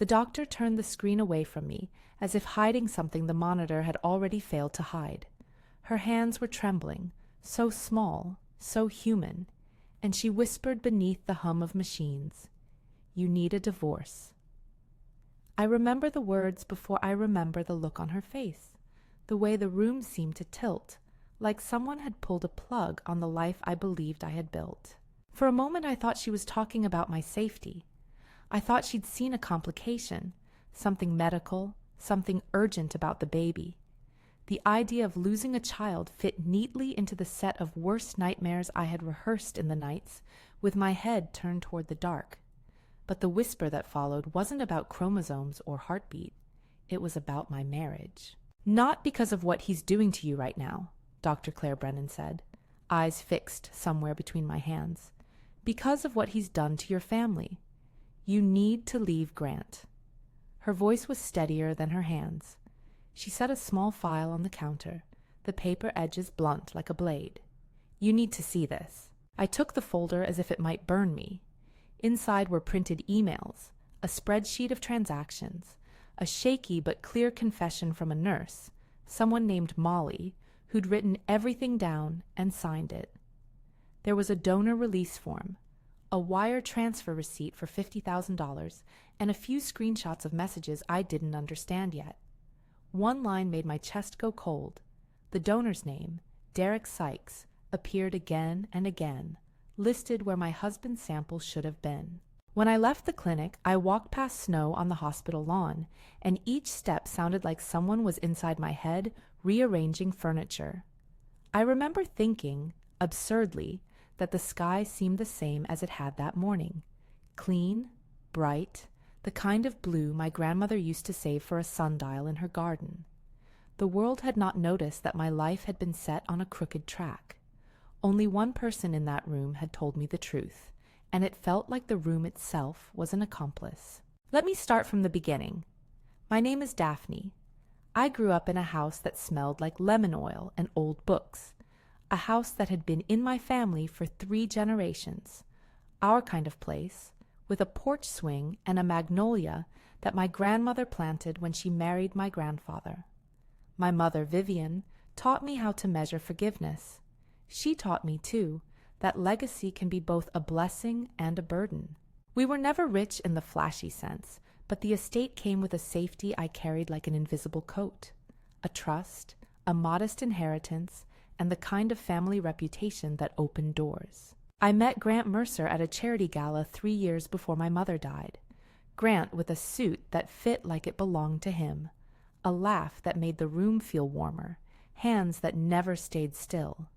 The doctor turned the screen away from me, as if hiding something the monitor had already failed to hide. Her hands were trembling, so small, so human, and she whispered beneath the hum of machines, "You need a divorce." I remember the words before I remember the look on her face, the way the room seemed to tilt, like someone had pulled a plug on the life I believed I had built. For a moment I thought she was talking about my safety. I thought she'd seen a complication, something medical, something urgent about the baby. The idea of losing a child fit neatly into the set of worst nightmares I had rehearsed in the nights, with my head turned toward the dark. But the whisper that followed wasn't about chromosomes or heartbeat. It was about my marriage. "Not because of what he's doing to you right now," Dr. Claire Brennan said, eyes fixed somewhere between my hands. "Because of what he's done to your family. You need to leave Grant." Her voice was steadier than her hands. She set a small file on the counter, the paper edges blunt like a blade. "You need to see this." I took the folder as if it might burn me. Inside were printed emails, a spreadsheet of transactions, a shaky but clear confession from a nurse, someone named Molly, who'd written everything down and signed it. There was a donor release form, a wire transfer receipt for $50,000, and a few screenshots of messages I didn't understand yet. One line made my chest go cold. The donor's name, Derek Sykes, appeared again and again, listed where my husband's sample should have been. When I left the clinic, I walked past snow on the hospital lawn, and each step sounded like someone was inside my head rearranging furniture. I remember thinking, absurdly, that the sky seemed the same as it had that morning. Clean, bright, the kind of blue my grandmother used to save for a sundial in her garden. The world had not noticed that my life had been set on a crooked track. Only one person in that room had told me the truth, and it felt like the room itself was an accomplice. Let me start from the beginning. My name is Daphne. I grew up in a house that smelled like lemon oil and old books, a house that had been in my family for 3 generations, our kind of place, with a porch swing and a magnolia that my grandmother planted when she married my grandfather. My mother, Vivian, taught me how to measure forgiveness. She taught me, too, that legacy can be both a blessing and a burden. We were never rich in the flashy sense, but the estate came with a safety I carried like an invisible coat, a trust, a modest inheritance, and the kind of family reputation that opened doors. I met Grant Mercer at a charity gala 3 years before my mother died. Grant with a suit that fit like it belonged to him, a laugh that made the room feel warmer, hands that never stayed still.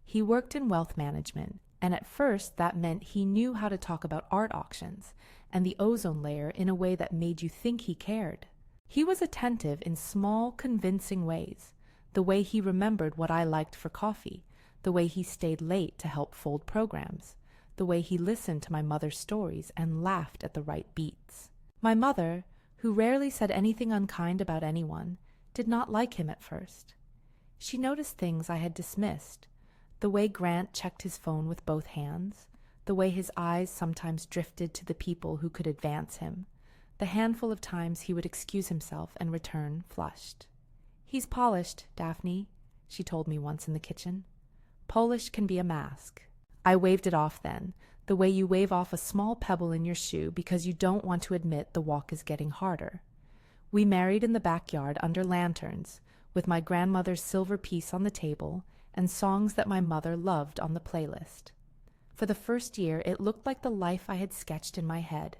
He worked in wealth management, and at first that meant he knew how to talk about art auctions and the ozone layer in a way that made you think he cared. He was attentive in small, convincing ways, the way he remembered what I liked for coffee, the way he stayed late to help fold programs, the way he listened to my mother's stories and laughed at the right beats. My mother, who rarely said anything unkind about anyone, did not like him at first. She noticed things I had dismissed, the way Grant checked his phone with both hands, the way his eyes sometimes drifted to the people who could advance him, the handful of times he would excuse himself and return flushed. "He's polished, Daphne," she told me once in the kitchen. "Polish can be a mask." I waved it off then, the way you wave off a small pebble in your shoe because you don't want to admit the walk is getting harder. We married in the backyard under lanterns, with my grandmother's silver piece on the table and songs that my mother loved on the playlist. For the first year, it looked like the life I had sketched in my head,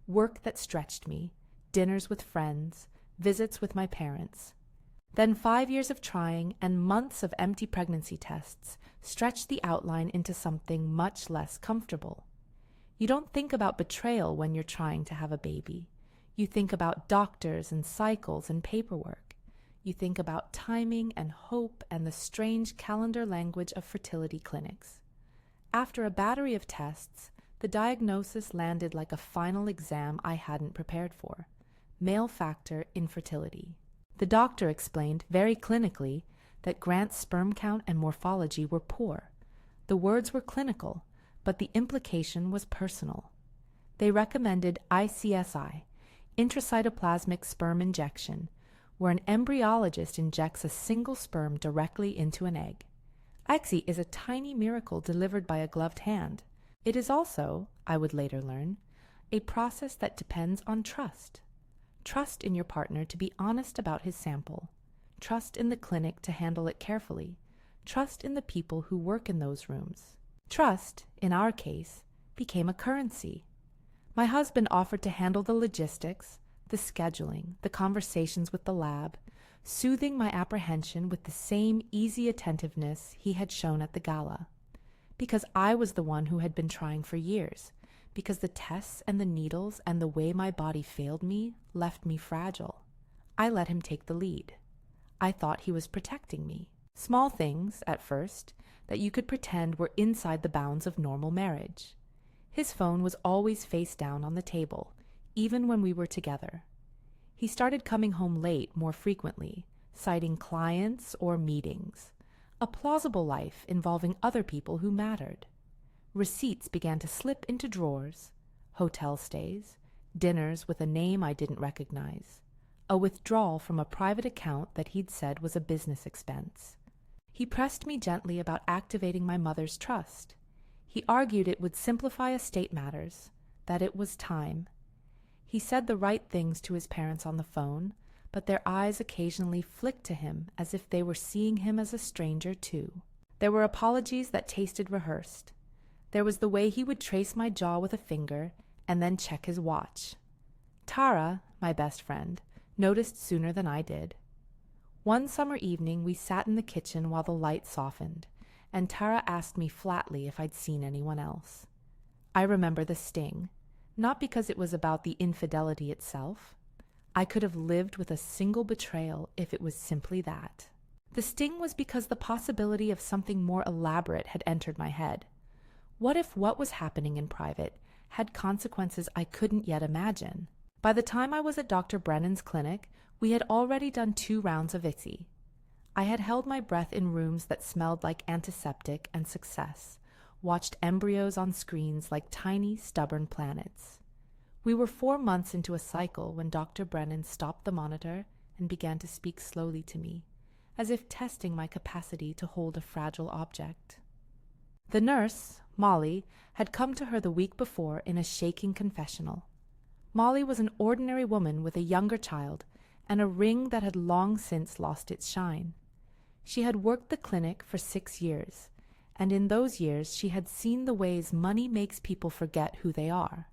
work that stretched me, dinners with friends, visits with my parents. Then 5 years of trying and months of empty pregnancy tests stretched the outline into something much less comfortable. You don't think about betrayal when you're trying to have a baby. You think about doctors and cycles and paperwork. You think about timing and hope and the strange calendar language of fertility clinics. After a battery of tests, the diagnosis landed like a final exam I hadn't prepared for: male factor infertility. The doctor explained, very clinically, that Grant's sperm count and morphology were poor. The words were clinical, but the implication was personal. They recommended ICSI, intracytoplasmic sperm injection, where an embryologist injects a single sperm directly into an egg. ICSI is a tiny miracle delivered by a gloved hand. It is also, I would later learn, a process that depends on trust. Trust in your partner to be honest about his sample. Trust in the clinic to handle it carefully. Trust in the people who work in those rooms. Trust, in our case, became a currency. My husband offered to handle the logistics, the scheduling, the conversations with the lab, soothing my apprehension with the same easy attentiveness he had shown at the gala. Because I was the one who had been trying for years, because the tests and the needles and the way my body failed me left me fragile. I let him take the lead. I thought he was protecting me. Small things, at first, that you could pretend were inside the bounds of normal marriage. His phone was always face down on the table, even when we were together. He started coming home late more frequently, citing clients or meetings, a plausible life involving other people who mattered. Receipts began to slip into drawers, hotel stays, dinners with a name I didn't recognize, a withdrawal from a private account that he'd said was a business expense. He pressed me gently about activating my mother's trust. He argued it would simplify estate matters, that it was time. He said the right things to his parents on the phone, but their eyes occasionally flicked to him as if they were seeing him as a stranger too. There were apologies that tasted rehearsed. There was the way he would trace my jaw with a finger and then check his watch. Tara, my best friend, noticed sooner than I did. One summer evening we sat in the kitchen while the light softened, and Tara asked me flatly if I'd seen anyone else. I remember the sting, not because it was about the infidelity itself. I could have lived with a single betrayal if it was simply that. The sting was because the possibility of something more elaborate had entered my head. What if what was happening in private had consequences I couldn't yet imagine? By the time I was at Dr. Brennan's clinic, we had already done 2 rounds of ICSI. I had held my breath in rooms that smelled like antiseptic and success, watched embryos on screens like tiny, stubborn planets. We were 4 months into a cycle when Dr. Brennan stopped the monitor and began to speak slowly to me, as if testing my capacity to hold a fragile object. The nurse, Molly, had come to her the week before in a shaking confessional. Molly was an ordinary woman with a younger child and a ring that had long since lost its shine. She had worked the clinic for 6 years, and in those years she had seen the ways money makes people forget who they are.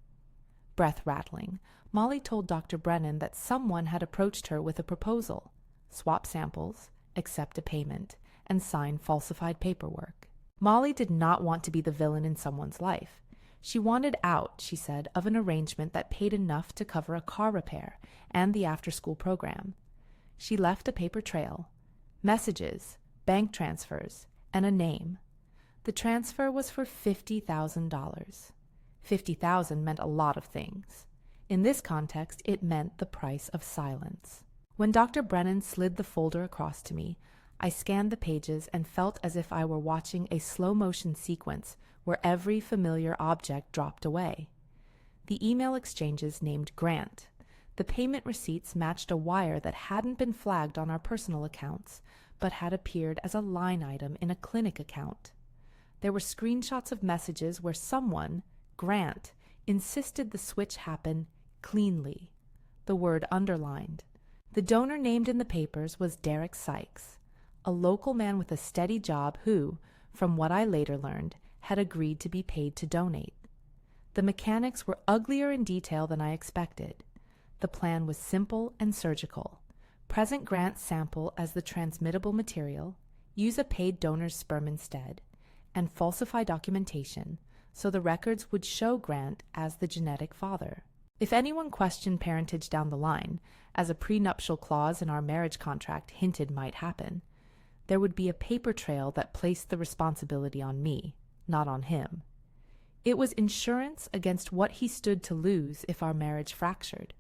Breath-rattling, Molly told Dr. Brennan that someone had approached her with a proposal: swap samples, accept a payment, and sign falsified paperwork. Molly did not want to be the villain in someone's life. She wanted out, she said, of an arrangement that paid enough to cover a car repair and the after-school program. She left a paper trail, messages, bank transfers, and a name. The transfer was for $50,000. $50,000 meant a lot of things. In this context, it meant the price of silence. When Dr. Brennan slid the folder across to me, I scanned the pages and felt as if I were watching a slow-motion sequence where every familiar object dropped away. The email exchanges named Grant. The payment receipts matched a wire that hadn't been flagged on our personal accounts, but had appeared as a line item in a clinic account. There were screenshots of messages where someone, Grant, insisted the switch happen cleanly, the word underlined. The donor named in the papers was Derek Sykes, a local man with a steady job who, from what I later learned, had agreed to be paid to donate. The mechanics were uglier in detail than I expected. The plan was simple and surgical. Present Grant's sample as the transmittable material, use a paid donor's sperm instead, and falsify documentation so the records would show Grant as the genetic father. If anyone questioned parentage down the line, as a prenuptial clause in our marriage contract hinted might happen, there would be a paper trail that placed the responsibility on me, not on him. It was insurance against what he stood to lose if our marriage fractured.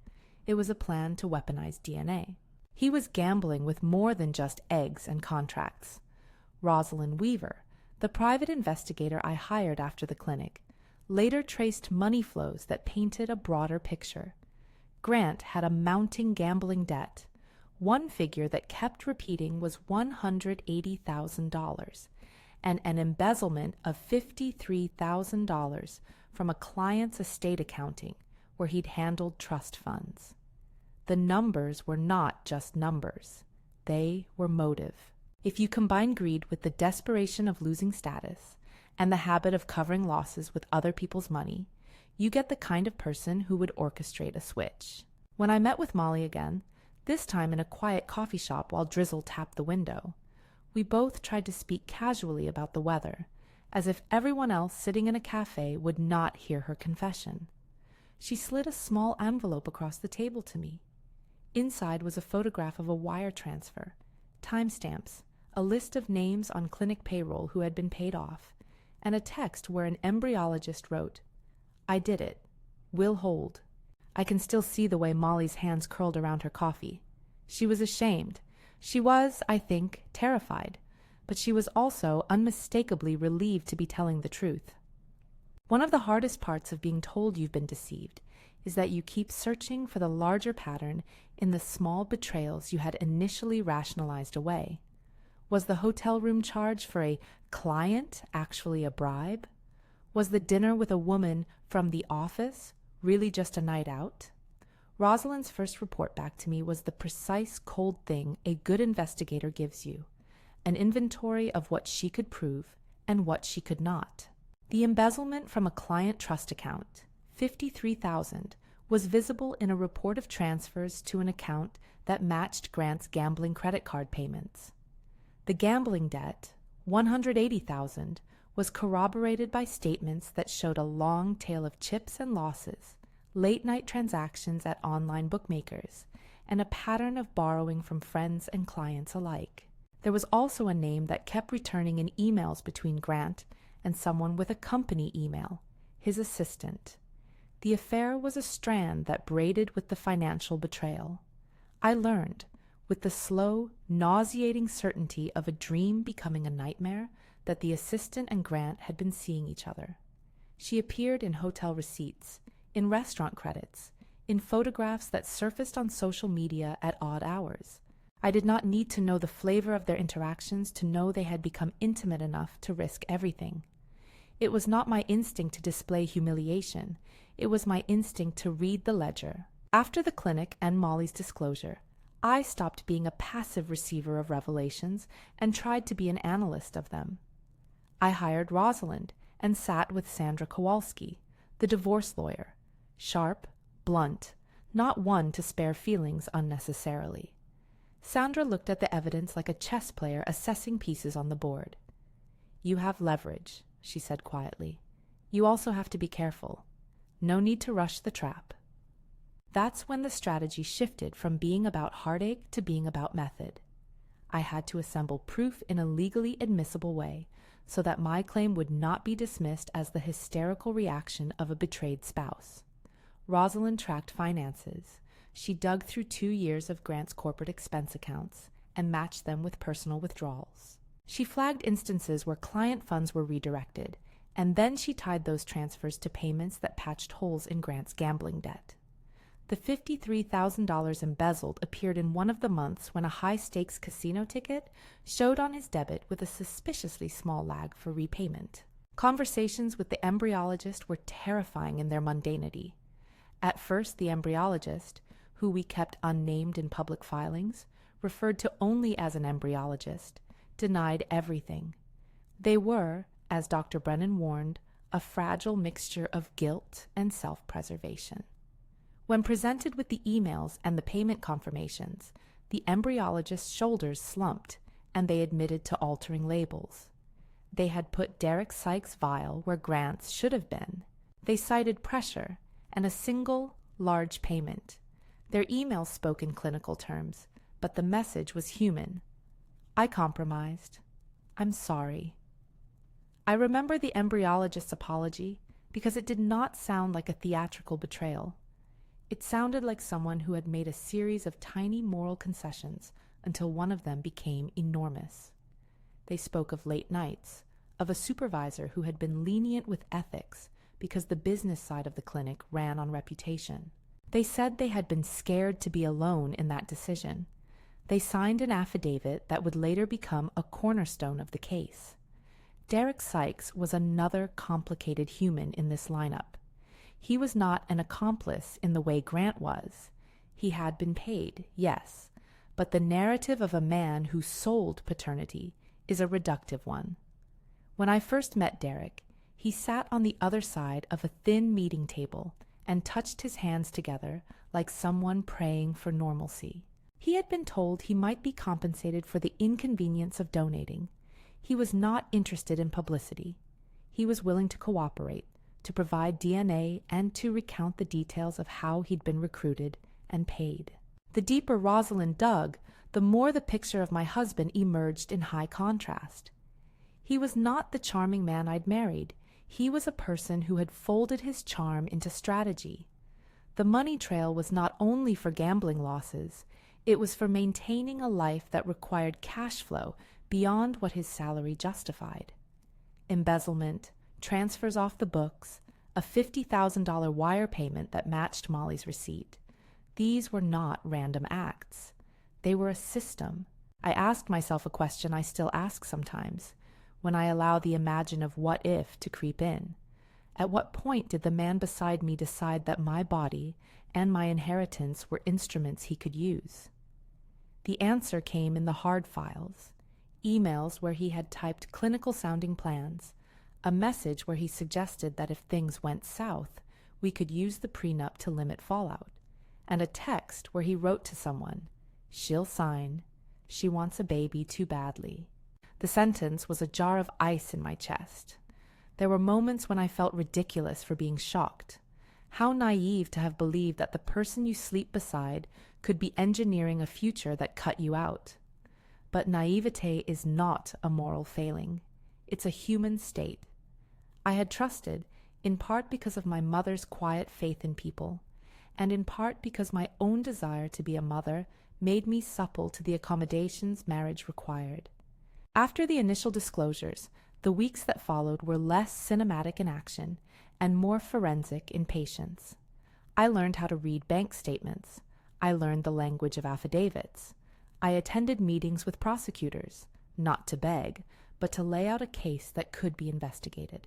It was a plan to weaponize DNA. He was gambling with more than just eggs and contracts. Rosalind Weaver, the private investigator I hired after the clinic, later traced money flows that painted a broader picture. Grant had a mounting gambling debt. One figure that kept repeating was $180,000, and an embezzlement of $53,000 from a client's estate accounting where he'd handled trust funds. The numbers were not just numbers. They were motive. If you combine greed with the desperation of losing status and the habit of covering losses with other people's money, you get the kind of person who would orchestrate a switch. When I met with Molly again, this time in a quiet coffee shop while drizzle tapped the window, we both tried to speak casually about the weather, as if everyone else sitting in a cafe would not hear her confession. She slid a small envelope across the table to me. Inside was a photograph of a wire transfer, timestamps, a list of names on clinic payroll who had been paid off, and a text where an embryologist wrote, "I did it. Will hold." I can still see the way Molly's hands curled around her coffee. She was ashamed. She was, I think, terrified, but she was also unmistakably relieved to be telling the truth. One of the hardest parts of being told you've been deceived is that you keep searching for the larger pattern in the small betrayals you had initially rationalized away. Was the hotel room charge for a client actually a bribe? Was the dinner with a woman from the office really just a night out? Rosalind's first report back to me was the precise cold thing a good investigator gives you, an inventory of what she could prove and what she could not. The embezzlement from a client trust account, $53,000, was visible in a report of transfers to an account that matched Grant's gambling credit card payments. The gambling debt, $180,000, was corroborated by statements that showed a long tail of chips and losses, late-night transactions at online bookmakers, and a pattern of borrowing from friends and clients alike. There was also a name that kept returning in emails between Grant and someone with a company email, his assistant. The affair was a strand that braided with the financial betrayal. I learned, with the slow, nauseating certainty of a dream becoming a nightmare, that the assistant and Grant had been seeing each other. She appeared in hotel receipts, in restaurant credits, in photographs that surfaced on social media at odd hours. I did not need to know the flavor of their interactions to know they had become intimate enough to risk everything. It was not my instinct to display humiliation. It was my instinct to read the ledger. After the clinic and Molly's disclosure, I stopped being a passive receiver of revelations and tried to be an analyst of them. I hired Rosalind and sat with Sandra Kowalski, the divorce lawyer, sharp, blunt, not one to spare feelings unnecessarily. Sandra looked at the evidence like a chess player assessing pieces on the board. "You have leverage," she said quietly. "You also have to be careful. No need to rush the trap." That's when the strategy shifted from being about heartache to being about method. I had to assemble proof in a legally admissible way so that my claim would not be dismissed as the hysterical reaction of a betrayed spouse. Rosalind tracked finances. She dug through 2 years of Grant's corporate expense accounts and matched them with personal withdrawals. She flagged instances where client funds were redirected, and then she tied those transfers to payments that patched holes in Grant's gambling debt. The $53,000 embezzled appeared in one of the months when a high-stakes casino ticket showed on his debit with a suspiciously small lag for repayment. Conversations with the embryologist were terrifying in their mundanity. At first, the embryologist, who we kept unnamed in public filings, referred to only as an embryologist, denied everything. They were, as Dr. Brennan warned, a fragile mixture of guilt and self-preservation. When presented with the emails and the payment confirmations, the embryologist's shoulders slumped, and they admitted to altering labels. They had put Derek Sykes' vial where Grant's should have been. They cited pressure and a single, large payment. Their emails spoke in clinical terms, but the message was human. I compromised. "I'm sorry." I remember the embryologist's apology because it did not sound like a theatrical betrayal. It sounded like someone who had made a series of tiny moral concessions until one of them became enormous. They spoke of late nights, of a supervisor who had been lenient with ethics because the business side of the clinic ran on reputation. They said they had been scared to be alone in that decision. They signed an affidavit that would later become a cornerstone of the case. Derek Sykes was another complicated human in this lineup. He was not an accomplice in the way Grant was. He had been paid, yes, but the narrative of a man who sold paternity is a reductive one. When I first met Derek, he sat on the other side of a thin meeting table and touched his hands together like someone praying for normalcy. He had been told he might be compensated for the inconvenience of donating. He was not interested in publicity. He was willing to cooperate, to provide DNA, and to recount the details of how he'd been recruited and paid. The deeper Rosalind dug, the more the picture of my husband emerged in high contrast. He was not the charming man I'd married. He was a person who had folded his charm into strategy. The money trail was not only for gambling losses, it was for maintaining a life that required cash flow beyond what his salary justified. Embezzlement, transfers off the books, a $50,000 wire payment that matched Molly's receipt. These were not random acts. They were a system. I asked myself a question I still ask sometimes, when I allow the imagine of what if to creep in. At what point did the man beside me decide that my body and my inheritance were instruments he could use? The answer came in the hard files, emails where he had typed clinical-sounding plans, a message where he suggested that if things went south, we could use the prenup to limit fallout, and a text where he wrote to someone, "She'll sign. She wants a baby too badly." The sentence was a jar of ice in my chest. There were moments when I felt ridiculous for being shocked. How naive to have believed that the person you sleep beside could be engineering a future that cut you out. But naivete is not a moral failing. It's a human state. I had trusted, in part because of my mother's quiet faith in people, and in part because my own desire to be a mother made me supple to the accommodations marriage required. After the initial disclosures, the weeks that followed were less cinematic in action and more forensic in patience. I learned how to read bank statements. I learned the language of affidavits. I attended meetings with prosecutors, not to beg, but to lay out a case that could be investigated.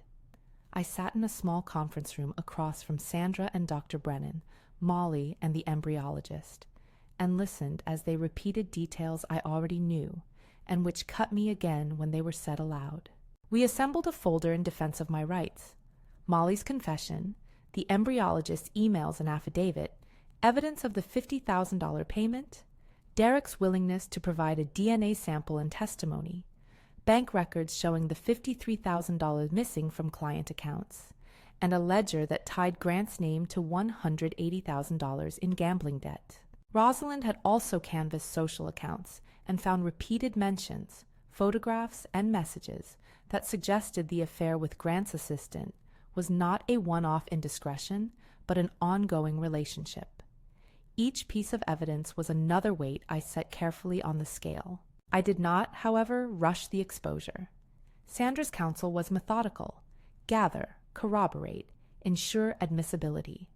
I sat in a small conference room across from Sandra and Dr. Brennan, Molly and the embryologist, and listened as they repeated details I already knew, and which cut me again when they were said aloud. We assembled a folder in defense of my rights. Molly's confession, the embryologist's emails and affidavit, evidence of the $50,000 payment, Derek's willingness to provide a DNA sample and testimony, bank records showing the $53,000 missing from client accounts, and a ledger that tied Grant's name to $180,000 in gambling debt. Rosalind had also canvassed social accounts and found repeated mentions, photographs, and messages that suggested the affair with Grant's assistant was not a one-off indiscretion, but an ongoing relationship. Each piece of evidence was another weight I set carefully on the scale. I did not, however, rush the exposure. Sandra's counsel was methodical: gather, corroborate, ensure admissibility.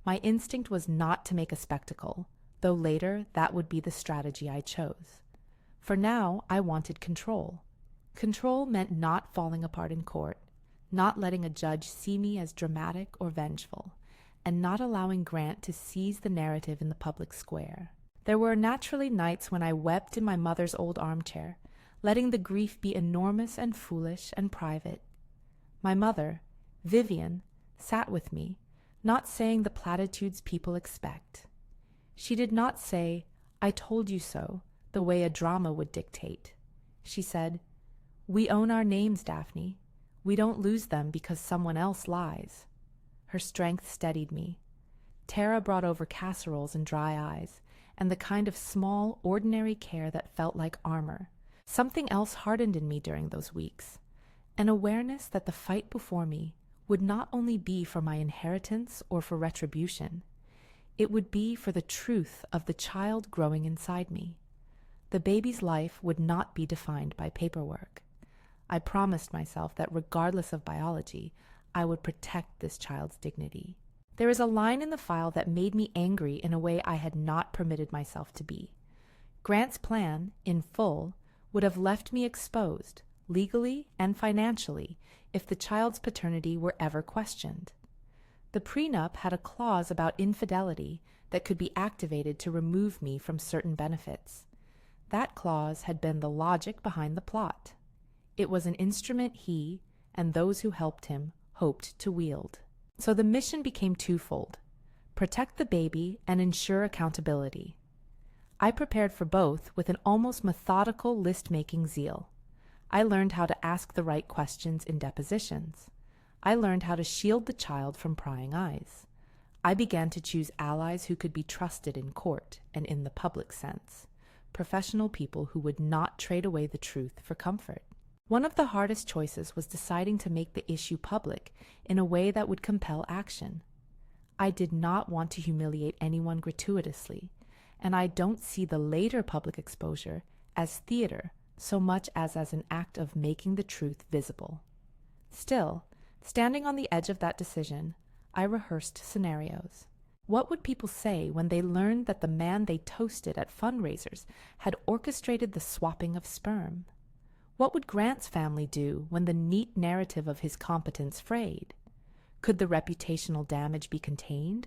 My instinct was not to make a spectacle, though later that would be the strategy I chose. For now, I wanted control. Control meant not falling apart in court, not letting a judge see me as dramatic or vengeful, and not allowing Grant to seize the narrative in the public square. There were naturally nights when I wept in my mother's old armchair, letting the grief be enormous and foolish and private. My mother, Vivian, sat with me, not saying the platitudes people expect. She did not say, "I told you so," the way a drama would dictate. She said, "We own our names, Daphne. We don't lose them because someone else lies." Her strength steadied me. Tara brought over casseroles and dry eyes, and the kind of small, ordinary care that felt like armor. Something else hardened in me during those weeks, an awareness that the fight before me would not only be for my inheritance or for retribution. It would be for the truth of the child growing inside me. The baby's life would not be defined by paperwork. I promised myself that regardless of biology, I would protect this child's dignity. There is a line in the file that made me angry in a way I had not permitted myself to be. Grant's plan, in full, would have left me exposed, legally and financially, if the child's paternity were ever questioned. The prenup had a clause about infidelity that could be activated to remove me from certain benefits. That clause had been the logic behind the plot. It was an instrument he, and those who helped him, hoped to wield. So the mission became twofold: protect the baby and ensure accountability. I prepared for both with an almost methodical list-making zeal. I learned how to ask the right questions in depositions. I learned how to shield the child from prying eyes. I began to choose allies who could be trusted in court and in the public sense, professional people who would not trade away the truth for comfort. One of the hardest choices was deciding to make the issue public in a way that would compel action. I did not want to humiliate anyone gratuitously, and I don't see the later public exposure as theater so much as an act of making the truth visible. Still, standing on the edge of that decision, I rehearsed scenarios. What would people say when they learned that the man they toasted at fundraisers had orchestrated the swapping of sperm? What would Grant's family do when the neat narrative of his competence frayed? Could the reputational damage be contained,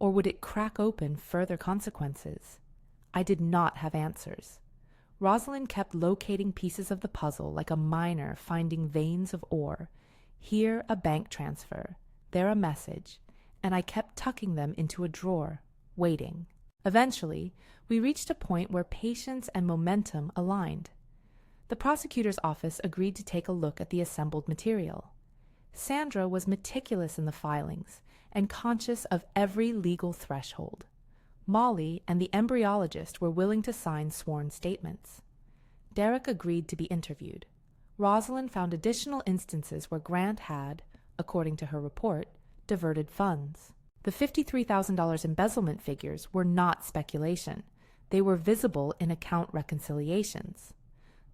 or would it crack open further consequences? I did not have answers. Rosalind kept locating pieces of the puzzle like a miner finding veins of ore. Here a bank transfer, there a message, and I kept tucking them into a drawer, waiting. Eventually, we reached a point where patience and momentum aligned. The prosecutor's office agreed to take a look at the assembled material. Sandra was meticulous in the filings and conscious of every legal threshold. Molly and the embryologist were willing to sign sworn statements. Derek agreed to be interviewed. Rosalind found additional instances where Grant had, according to her report, diverted funds. The $53,000 embezzlement figures were not speculation. They were visible in account reconciliations.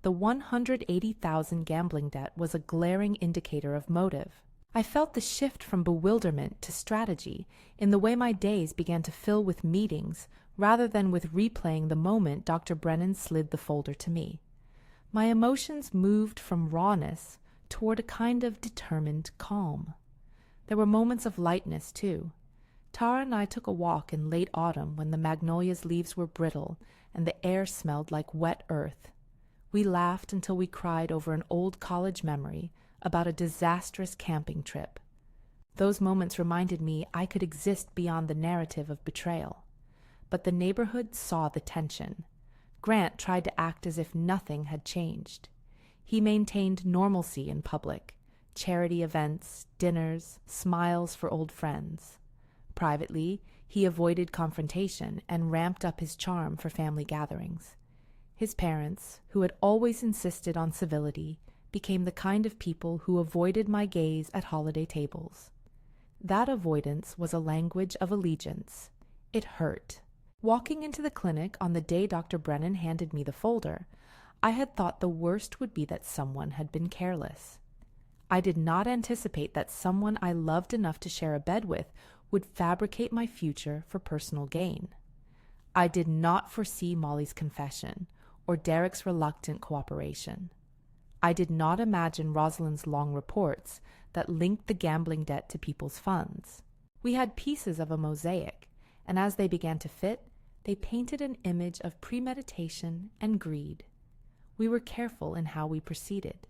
The $180,000 gambling debt was a glaring indicator of motive. I felt the shift from bewilderment to strategy in the way my days began to fill with meetings rather than with replaying the moment Dr. Brennan slid the folder to me. My emotions moved from rawness toward a kind of determined calm. There were moments of lightness, too. Tara and I took a walk in late autumn when the magnolia's leaves were brittle and the air smelled like wet earth. We laughed until we cried over an old college memory about a disastrous camping trip. Those moments reminded me I could exist beyond the narrative of betrayal. But the neighborhood saw the tension. Grant tried to act as if nothing had changed. He maintained normalcy in public, charity events, dinners, smiles for old friends. Privately, he avoided confrontation and ramped up his charm for family gatherings. His parents, who had always insisted on civility, became the kind of people who avoided my gaze at holiday tables. That avoidance was a language of allegiance. It hurt. Walking into the clinic on the day Dr. Brennan handed me the folder, I had thought the worst would be that someone had been careless. I did not anticipate that someone I loved enough to share a bed with would fabricate my future for personal gain. I did not foresee Molly's confession or Derek's reluctant cooperation. I did not imagine Rosalind's long reports that linked the gambling debt to people's funds. We had pieces of a mosaic, and as they began to fit, they painted an image of premeditation and greed. We were careful in how we proceeded.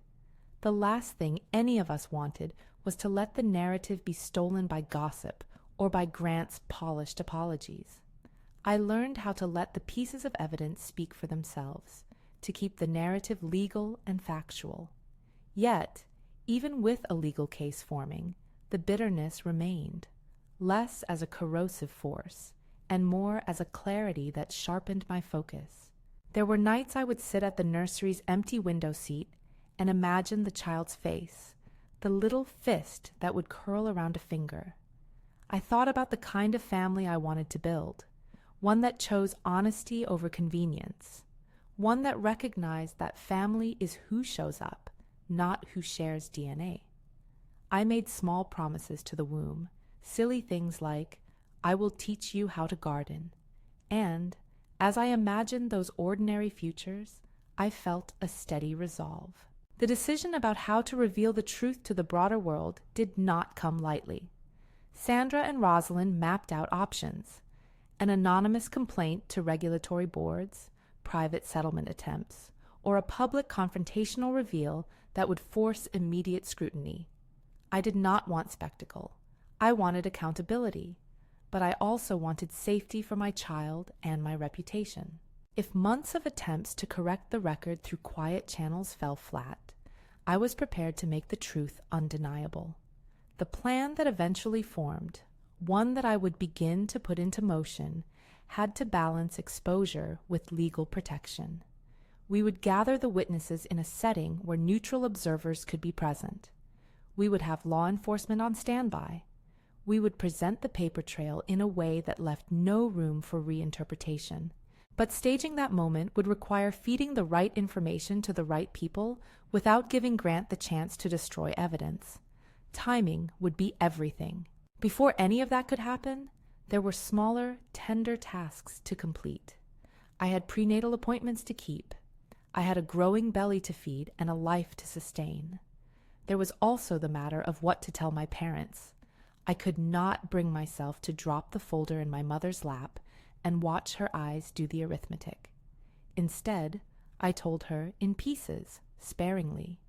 The last thing any of us wanted was to let the narrative be stolen by gossip or by Grant's polished apologies. I learned how to let the pieces of evidence speak for themselves, to keep the narrative legal and factual. Yet, even with a legal case forming, the bitterness remained, less as a corrosive force, and more as a clarity that sharpened my focus. There were nights I would sit at the nursery's empty window seat and imagine the child's face, the little fist that would curl around a finger. I thought about the kind of family I wanted to build, one that chose honesty over convenience, one that recognized that family is who shows up, not who shares DNA. I made small promises to the womb, silly things like, "I will teach you how to garden." And, as I imagined those ordinary futures, I felt a steady resolve. The decision about how to reveal the truth to the broader world did not come lightly. Sandra and Rosalind mapped out options: an anonymous complaint to regulatory boards, private settlement attempts, or a public confrontational reveal that would force immediate scrutiny. I did not want spectacle. I wanted accountability, but I also wanted safety for my child and my reputation. If months of attempts to correct the record through quiet channels fell flat, I was prepared to make the truth undeniable. The plan that eventually formed, one that I would begin to put into motion, had to balance exposure with legal protection. We would gather the witnesses in a setting where neutral observers could be present. We would have law enforcement on standby. We would present the paper trail in a way that left no room for reinterpretation. But staging that moment would require feeding the right information to the right people without giving Grant the chance to destroy evidence. Timing would be everything. Before any of that could happen, there were smaller, tender tasks to complete. I had prenatal appointments to keep. I had a growing belly to feed and a life to sustain. There was also the matter of what to tell my parents. I could not bring myself to drop the folder in my mother's lap and watch her eyes do the arithmetic. Instead, I told her in pieces, sparingly.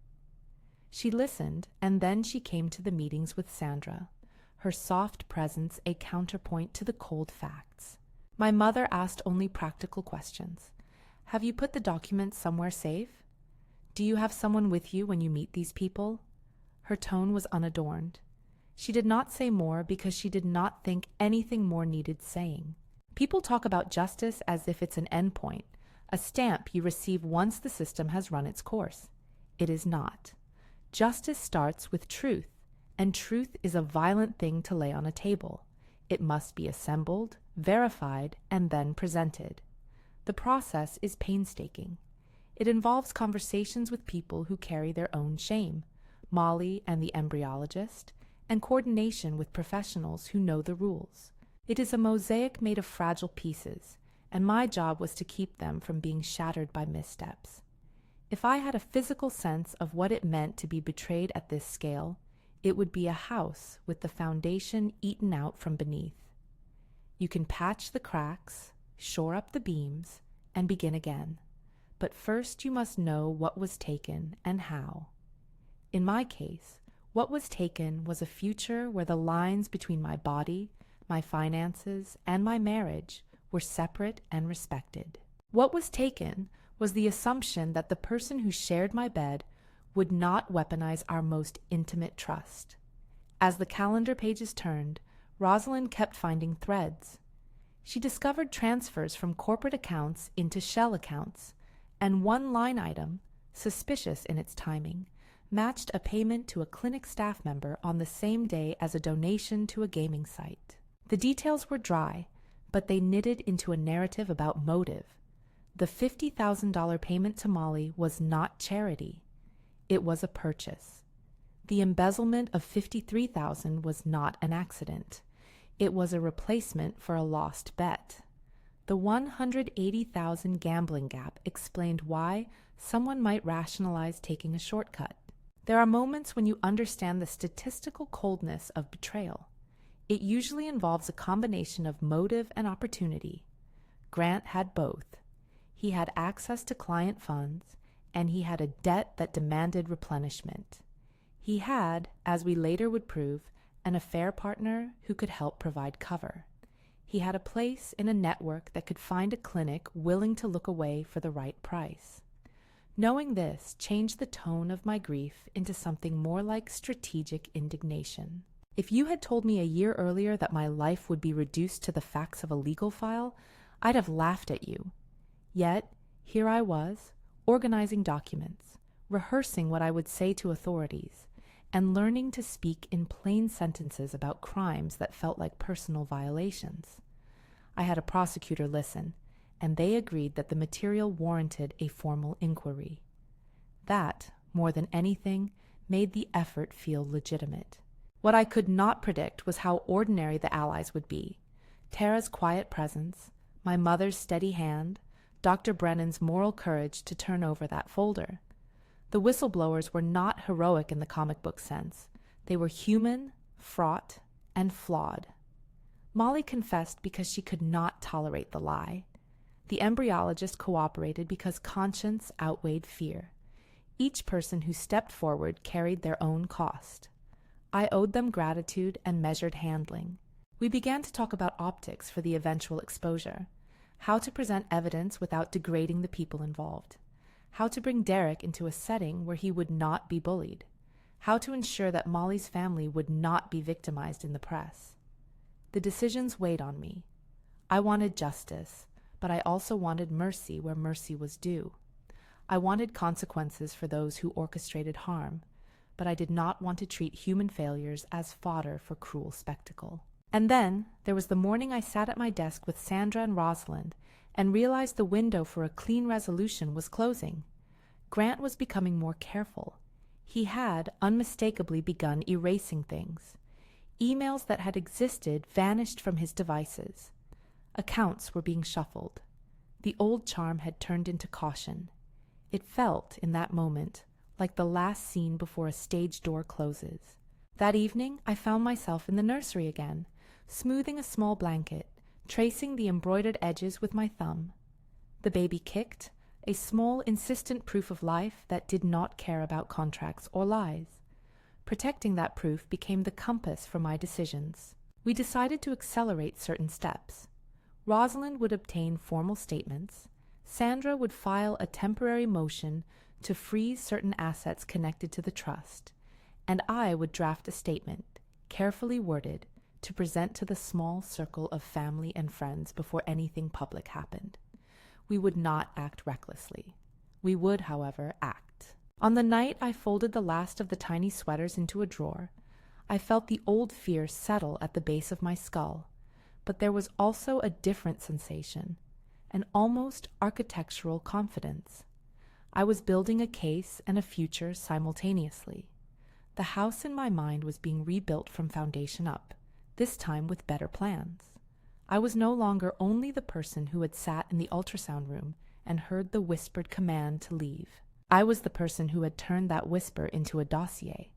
She listened, and then she came to the meetings with Sandra, her soft presence a counterpoint to the cold facts. My mother asked only practical questions. Have you put the documents somewhere safe? Do you have someone with you when you meet these people? Her tone was unadorned. She did not say more because she did not think anything more needed saying. People talk about justice as if it's an endpoint, a stamp you receive once the system has run its course. It is not. Justice starts with truth, and truth is a violent thing to lay on a table. It must be assembled, verified, and then presented. The process is painstaking. It involves conversations with people who carry their own shame, Molly and the embryologist, and coordination with professionals who know the rules. It is a mosaic made of fragile pieces, and my job was to keep them from being shattered by missteps. If I had a physical sense of what it meant to be betrayed at this scale, it would be a house with the foundation eaten out from beneath. You can patch the cracks, shore up the beams, and begin again. But first you must know what was taken and how. In my case, what was taken was a future where the lines between my body, my finances, and my marriage were separate and respected. What was taken was the assumption that the person who shared my bed would not weaponize our most intimate trust. As the calendar pages turned, Rosalind kept finding threads. She discovered transfers from corporate accounts into shell accounts, and one line item, suspicious in its timing, matched a payment to a clinic staff member on the same day as a donation to a gaming site. The details were dry, but they knitted into a narrative about motive. The $50,000 payment to Molly was not charity. It was a purchase. The embezzlement of $53,000 was not an accident. It was a replacement for a lost bet. The $180,000 gambling gap explained why someone might rationalize taking a shortcut. There are moments when you understand the statistical coldness of betrayal. It usually involves a combination of motive and opportunity. Grant had both. He had access to client funds, and he had a debt that demanded replenishment. He had, as we later would prove, an affair partner who could help provide cover. He had a place in a network that could find a clinic willing to look away for the right price. Knowing this changed the tone of my grief into something more like strategic indignation. If you had told me a year earlier that my life would be reduced to the facts of a legal file, I'd have laughed at you. Yet, here I was, organizing documents, rehearsing what I would say to authorities, and learning to speak in plain sentences about crimes that felt like personal violations. I had a prosecutor listen, and they agreed that the material warranted a formal inquiry. That, more than anything, made the effort feel legitimate. What I could not predict was how ordinary the allies would be. Tara's quiet presence, my mother's steady hand, Dr. Brennan's moral courage to turn over that folder. The whistleblowers were not heroic in the comic book sense. They were human, fraught, and flawed. Molly confessed because she could not tolerate the lie. The embryologist cooperated because conscience outweighed fear. Each person who stepped forward carried their own cost. I owed them gratitude and measured handling. We began to talk about optics for the eventual exposure, how to present evidence without degrading the people involved, how to bring Derek into a setting where he would not be bullied, how to ensure that Molly's family would not be victimized in the press. The decisions weighed on me. I wanted justice, but I also wanted mercy where mercy was due. I wanted consequences for those who orchestrated harm, but I did not want to treat human failures as fodder for cruel spectacle. And then there was the morning I sat at my desk with Sandra and Rosalind and realized the window for a clean resolution was closing. Grant was becoming more careful. He had unmistakably begun erasing things. Emails that had existed vanished from his devices. Accounts were being shuffled. The old charm had turned into caution. It felt, in that moment, like the last scene before a stage door closes. That evening, I found myself in the nursery again, smoothing a small blanket, tracing the embroidered edges with my thumb. The baby kicked, a small, insistent proof of life that did not care about contracts or lies. Protecting that proof became the compass for my decisions. We decided to accelerate certain steps. Rosalind would obtain formal statements. Sandra would file a temporary motion to freeze certain assets connected to the trust, and I would draft a statement, carefully worded, to present to the small circle of family and friends before anything public happened. We would not act recklessly. We would, however, act. On the night I folded the last of the tiny sweaters into a drawer, I felt the old fear settle at the base of my skull, but there was also a different sensation, an almost architectural confidence. I was building a case and a future simultaneously. The house in my mind was being rebuilt from foundation up, this time with better plans. I was no longer only the person who had sat in the ultrasound room and heard the whispered command to leave. I was the person who had turned that whisper into a dossier.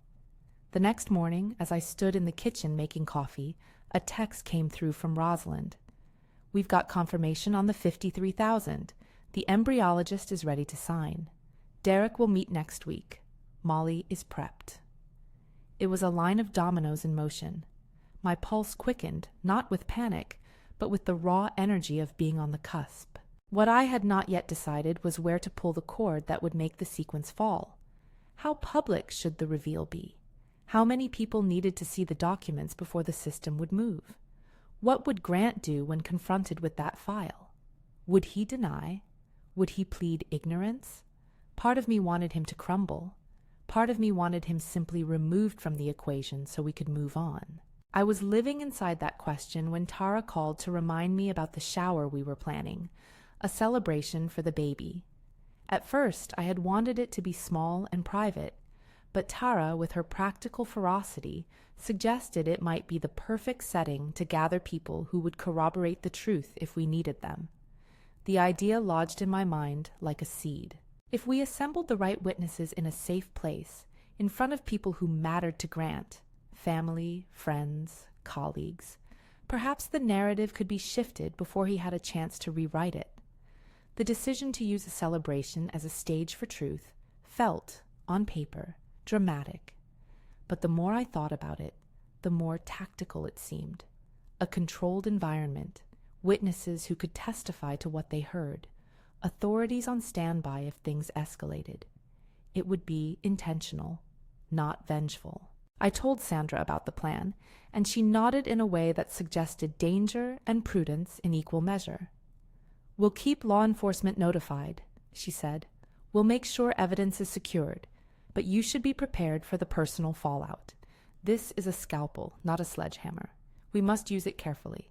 The next morning, as I stood in the kitchen making coffee, a text came through from Rosalind. "We've got confirmation on the $53,000. The embryologist is ready to sign. Derek will meet next week. Molly is prepped." It was a line of dominoes in motion. My pulse quickened, not with panic, but with the raw energy of being on the cusp. What I had not yet decided was where to pull the cord that would make the sequence fall. How public should the reveal be? How many people needed to see the documents before the system would move? What would Grant do when confronted with that file? Would he deny? Would he plead ignorance? Part of me wanted him to crumble. Part of me wanted him simply removed from the equation so we could move on. I was living inside that question when Tara called to remind me about the shower we were planning, a celebration for the baby. At first, I had wanted it to be small and private, but Tara, with her practical ferocity, suggested it might be the perfect setting to gather people who would corroborate the truth if we needed them. The idea lodged in my mind like a seed. If we assembled the right witnesses in a safe place, in front of people who mattered to Grant, family, friends, colleagues, perhaps the narrative could be shifted before he had a chance to rewrite it. The decision to use a celebration as a stage for truth felt, on paper, dramatic. But the more I thought about it, the more tactical it seemed. A controlled environment, witnesses who could testify to what they heard, authorities on standby if things escalated. It would be intentional, not vengeful. I told Sandra about the plan, and she nodded in a way that suggested danger and prudence in equal measure. "We'll keep law enforcement notified," she said. "We'll make sure evidence is secured, but you should be prepared for the personal fallout. This is a scalpel, not a sledgehammer. We must use it carefully.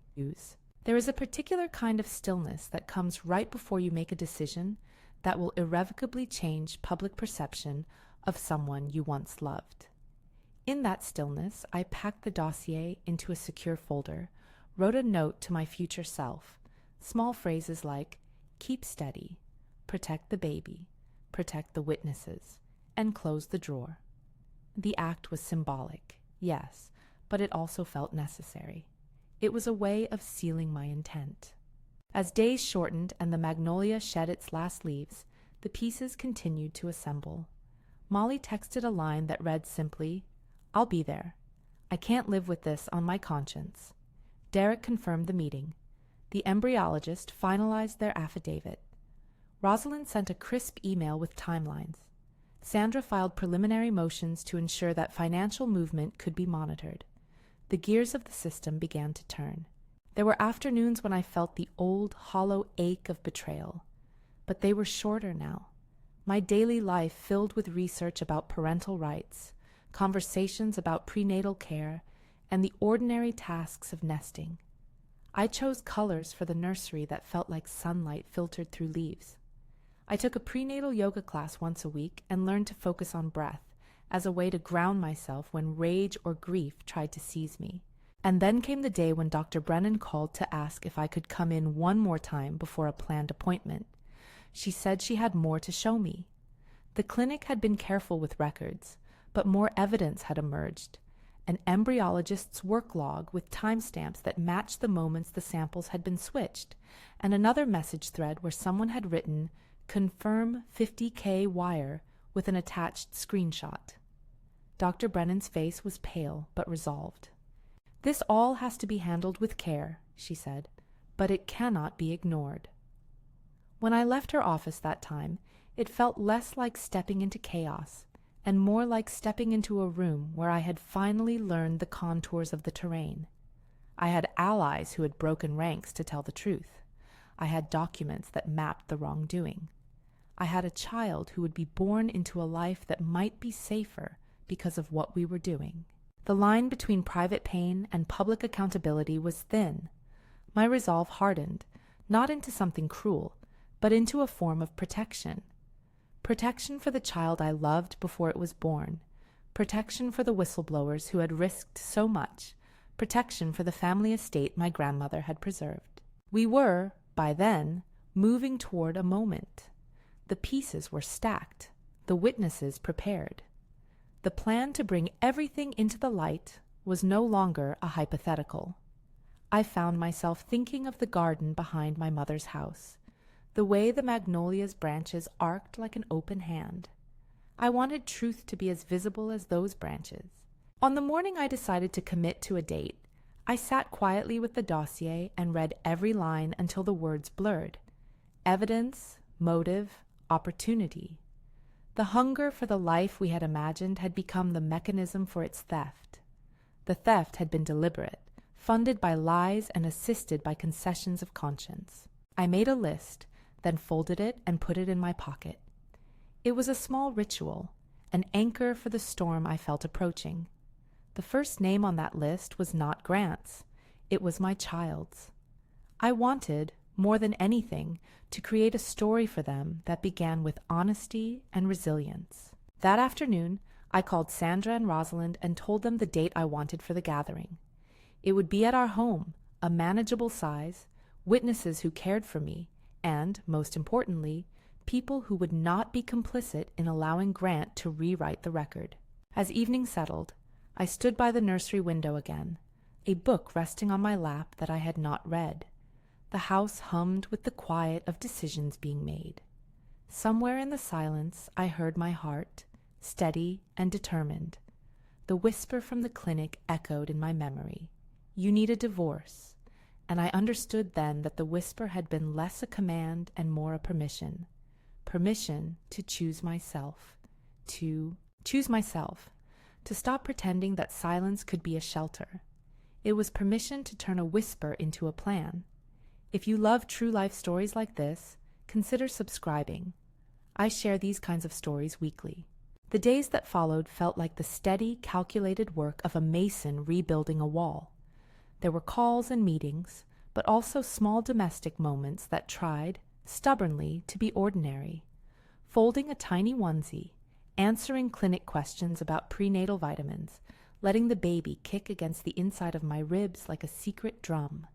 There is a particular kind of stillness that comes right before you make a decision that will irrevocably change public perception of someone you once loved. In that stillness, I packed the dossier into a secure folder, wrote a note to my future self, small phrases like, keep steady, protect the baby, protect the witnesses, and close the drawer. The act was symbolic, yes, but it also felt necessary. It was a way of sealing my intent. As days shortened and the magnolia shed its last leaves, the pieces continued to assemble. Molly texted a line that read simply, I'll be there. I can't live with this on my conscience. Derek confirmed the meeting. The embryologist finalized their affidavit. Rosalind sent a crisp email with timelines. Sandra filed preliminary motions to ensure that financial movement could be monitored. The gears of the system began to turn. There were afternoons when I felt the old, hollow ache of betrayal. But they were shorter now. My daily life filled with research about parental rights, conversations about prenatal care, and the ordinary tasks of nesting. I chose colors for the nursery that felt like sunlight filtered through leaves. I took a prenatal yoga class once a week and learned to focus on breath as a way to ground myself when rage or grief tried to seize me. And then came the day when Dr. Brennan called to ask if I could come in one more time before a planned appointment. She said she had more to show me. The clinic had been careful with records, but more evidence had emerged. An embryologist's work log with timestamps that matched the moments the samples had been switched, and another message thread where someone had written, "Confirm 50K wire," with an attached screenshot. Dr. Brennan's face was pale but resolved. "This all has to be handled with care," she said, "but it cannot be ignored." When I left her office that time, it felt less like stepping into chaos and more like stepping into a room where I had finally learned the contours of the terrain. I had allies who had broken ranks to tell the truth. I had documents that mapped the wrongdoing. I had a child who would be born into a life that might be safer because of what we were doing. The line between private pain and public accountability was thin. My resolve hardened, not into something cruel, but into a form of protection. Protection for the child I loved before it was born. Protection for the whistleblowers who had risked so much. Protection for the family estate my grandmother had preserved. We were, by then, moving toward a moment. The pieces were stacked, the witnesses prepared. The plan to bring everything into the light was no longer a hypothetical. I found myself thinking of the garden behind my mother's house, the way the magnolia's branches arced like an open hand. I wanted truth to be as visible as those branches. On the morning I decided to commit to a date, I sat quietly with the dossier and read every line until the words blurred. Evidence, motive, opportunity. The hunger for the life we had imagined had become the mechanism for its theft. The theft had been deliberate, funded by lies and assisted by concessions of conscience. I made a list, then folded it and put it in my pocket. It was a small ritual, an anchor for the storm I felt approaching. The first name on that list was not Grant's. It was my child's. I wanted, more than anything, to create a story for them that began with honesty and resilience. That afternoon, I called Sandra and Rosalind and told them the date I wanted for the gathering. It would be at our home, a manageable size, witnesses who cared for me, and, most importantly, people who would not be complicit in allowing Grant to rewrite the record. As evening settled, I stood by the nursery window again, a book resting on my lap that I had not read. The house hummed with the quiet of decisions being made. Somewhere in the silence I heard my heart, steady and determined. The whisper from the clinic echoed in my memory. "You need a divorce." And I understood then that the whisper had been less a command and more a permission. Permission to choose myself. To stop pretending that silence could be a shelter. It was permission to turn a whisper into a plan. If you love true life stories like this, consider subscribing. I share these kinds of stories weekly. The days that followed felt like the steady, calculated work of a mason rebuilding a wall. There were calls and meetings, but also small domestic moments that tried, stubbornly, to be ordinary. Folding a tiny onesie, answering clinic questions about prenatal vitamins, letting the baby kick against the inside of my ribs like a secret drum.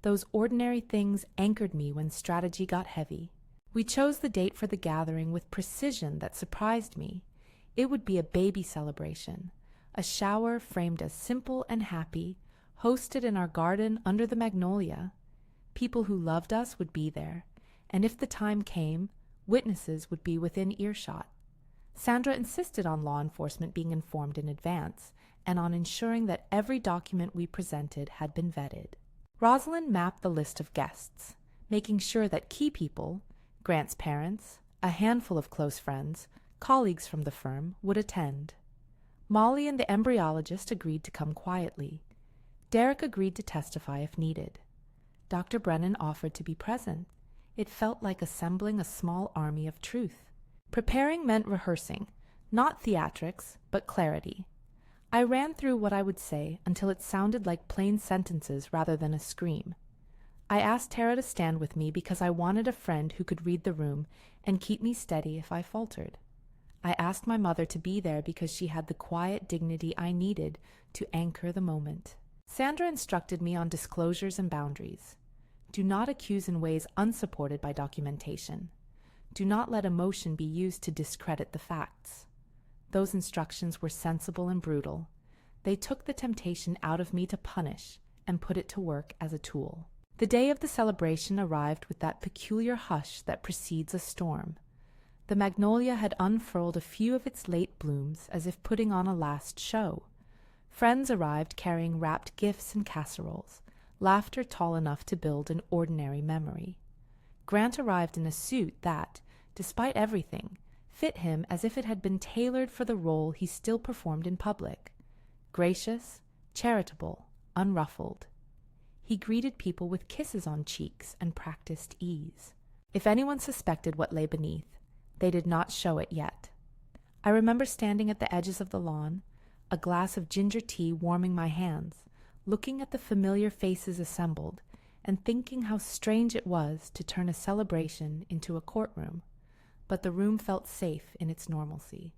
Those ordinary things anchored me when strategy got heavy. We chose the date for the gathering with precision that surprised me. It would be a baby celebration, a shower framed as simple and happy, hosted in our garden under the magnolia. People who loved us would be there, and if the time came, witnesses would be within earshot. Sandra insisted on law enforcement being informed in advance, and on ensuring that every document we presented had been vetted. Rosalind mapped the list of guests, making sure that key people, Grant's parents, a handful of close friends, colleagues from the firm, would attend. Molly and the embryologist agreed to come quietly. Derek agreed to testify if needed. Dr. Brennan offered to be present. It felt like assembling a small army of truth. Preparing meant rehearsing, not theatrics, but clarity. I ran through what I would say until it sounded like plain sentences rather than a scream. I asked Tara to stand with me because I wanted a friend who could read the room and keep me steady if I faltered. I asked my mother to be there because she had the quiet dignity I needed to anchor the moment. Sandra instructed me on disclosures and boundaries. Do not accuse in ways unsupported by documentation. Do not let emotion be used to discredit the facts. Those instructions were sensible and brutal. They took the temptation out of me to punish and put it to work as a tool. The day of the celebration arrived with that peculiar hush that precedes a storm. The magnolia had unfurled a few of its late blooms as if putting on a last show. Friends arrived carrying wrapped gifts and casseroles, laughter tall enough to build an ordinary memory. Grant arrived in a suit that, despite everything, fit him as if it had been tailored for the role he still performed in public. Gracious, charitable, unruffled. He greeted people with kisses on cheeks and practiced ease. If anyone suspected what lay beneath, they did not show it yet. I remember standing at the edges of the lawn, a glass of ginger tea warming my hands, looking at the familiar faces assembled, and thinking how strange it was to turn a celebration into a courtroom. But the room felt safe in its normalcy.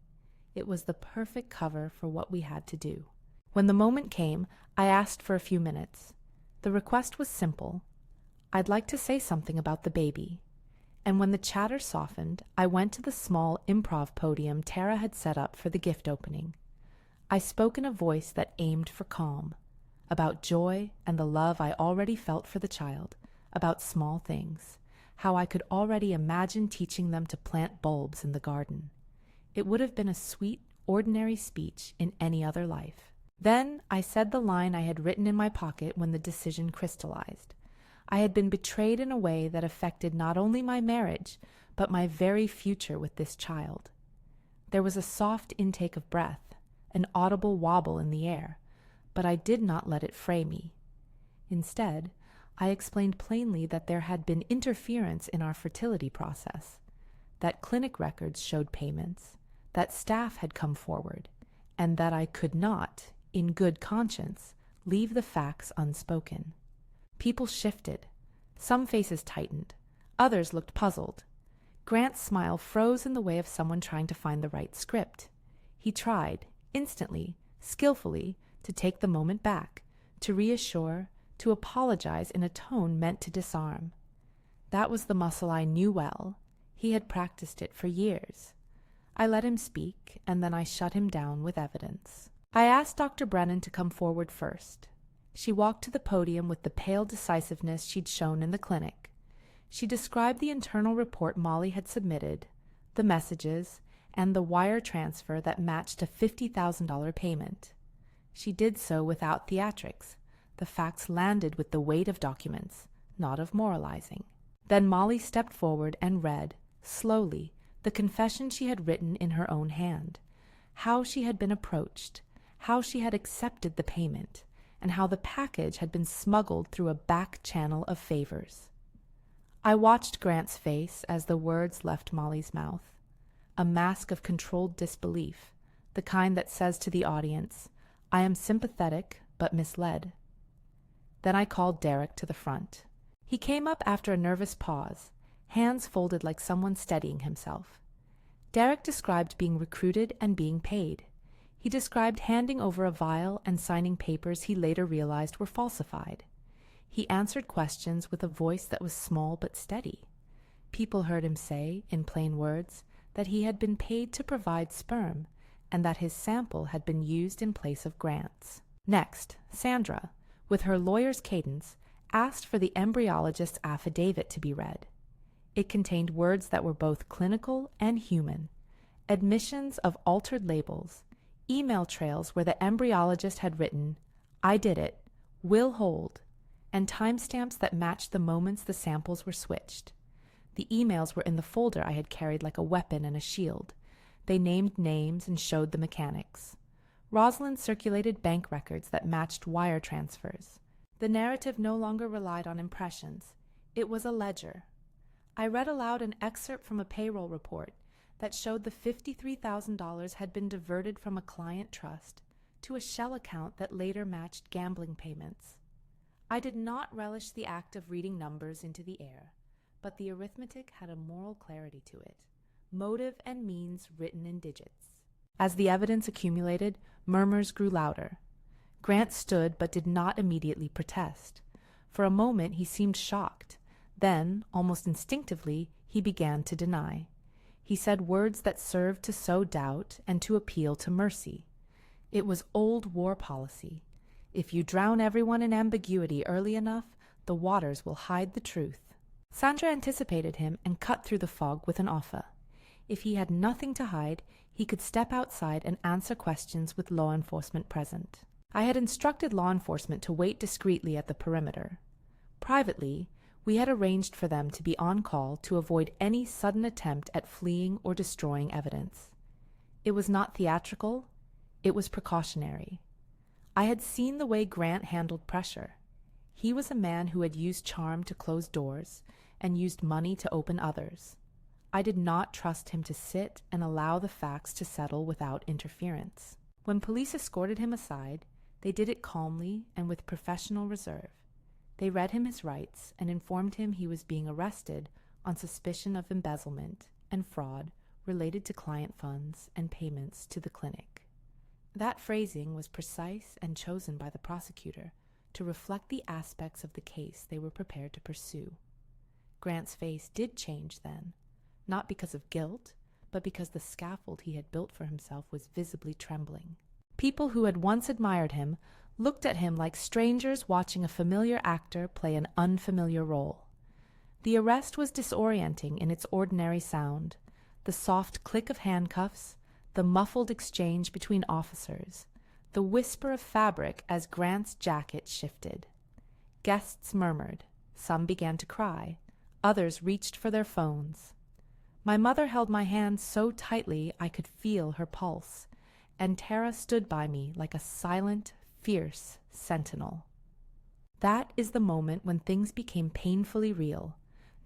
It was the perfect cover for what we had to do. When the moment came, I asked for a few minutes. The request was simple. I'd like to say something about the baby. And when the chatter softened, I went to the small improv podium Tara had set up for the gift opening. I spoke in a voice that aimed for calm, about joy and the love I already felt for the child, about small things, how I could already imagine teaching them to plant bulbs in the garden. It would have been a sweet, ordinary speech in any other life. Then I said the line I had written in my pocket when the decision crystallized. I had been betrayed in a way that affected not only my marriage, but my very future with this child. There was a soft intake of breath, an audible wobble in the air, but I did not let it fray me. Instead, I explained plainly that there had been interference in our fertility process, that clinic records showed payments, that staff had come forward, and that I could not, in good conscience, leave the facts unspoken. People shifted. Some faces tightened. Others looked puzzled. Grant's smile froze in the way of someone trying to find the right script. He tried, instantly, skillfully, to take the moment back, to reassure, to apologize in a tone meant to disarm. That was the muscle I knew well. He had practiced it for years. I let him speak, and then I shut him down with evidence. I asked Dr. Brennan to come forward first. She walked to the podium with the pale decisiveness she'd shown in the clinic. She described the internal report Molly had submitted, the messages, and the wire transfer that matched a $50,000 payment. She did so without theatrics. The facts landed with the weight of documents, not of moralizing. Then Molly stepped forward and read, slowly, the confession she had written in her own hand, how she had been approached, how she had accepted the payment, and how the package had been smuggled through a back channel of favors. I watched Grant's face as the words left Molly's mouth, a mask of controlled disbelief, the kind that says to the audience, I am sympathetic but misled. Then I called Derek to the front. He came up after a nervous pause, hands folded like someone steadying himself. Derek described being recruited and being paid. He described handing over a vial and signing papers he later realized were falsified. He answered questions with a voice that was small but steady. People heard him say, in plain words, that he had been paid to provide sperm, and that his sample had been used in place of Grant's. Next, Sandra, with her lawyer's cadence, asked for the embryologist's affidavit to be read. It contained words that were both clinical and human, admissions of altered labels, email trails where the embryologist had written, "I did it, will hold," and timestamps that matched the moments the samples were switched. The emails were in the folder I had carried like a weapon and a shield. They named names and showed the mechanics. Rosalind circulated bank records that matched wire transfers. The narrative no longer relied on impressions. It was a ledger. I read aloud an excerpt from a payroll report that showed the $53,000 had been diverted from a client trust to a shell account that later matched gambling payments. I did not relish the act of reading numbers into the air, but the arithmetic had a moral clarity to it, motive and means written in digits. As the evidence accumulated, murmurs grew louder. Grant stood but did not immediately protest. For a moment he seemed shocked. Then, almost instinctively, he began to deny. He said words that served to sow doubt and to appeal to mercy. It was old war policy. If you drown everyone in ambiguity early enough, the waters will hide the truth. Sandra anticipated him and cut through the fog with an offer. If he had nothing to hide, he could step outside and answer questions with law enforcement present. I had instructed law enforcement to wait discreetly at the perimeter. Privately, we had arranged for them to be on call to avoid any sudden attempt at fleeing or destroying evidence. It was not theatrical, it was precautionary. I had seen the way Grant handled pressure. He was a man who had used charm to close doors and used money to open others. I did not trust him to sit and allow the facts to settle without interference. When police escorted him aside, they did it calmly and with professional reserve. They read him his rights and informed him he was being arrested on suspicion of embezzlement and fraud related to client funds and payments to the clinic. That phrasing was precise and chosen by the prosecutor to reflect the aspects of the case they were prepared to pursue. Grant's face did change then, not because of guilt, but because the scaffold he had built for himself was visibly trembling. People who had once admired him looked at him like strangers watching a familiar actor play an unfamiliar role. The arrest was disorienting in its ordinary sound, the soft click of handcuffs, the muffled exchange between officers, the whisper of fabric as Grant's jacket shifted. Guests murmured. Some began to cry. Others reached for their phones. My mother held my hand so tightly I could feel her pulse, and Tara stood by me like a silent, fierce sentinel. That is the moment when things became painfully real,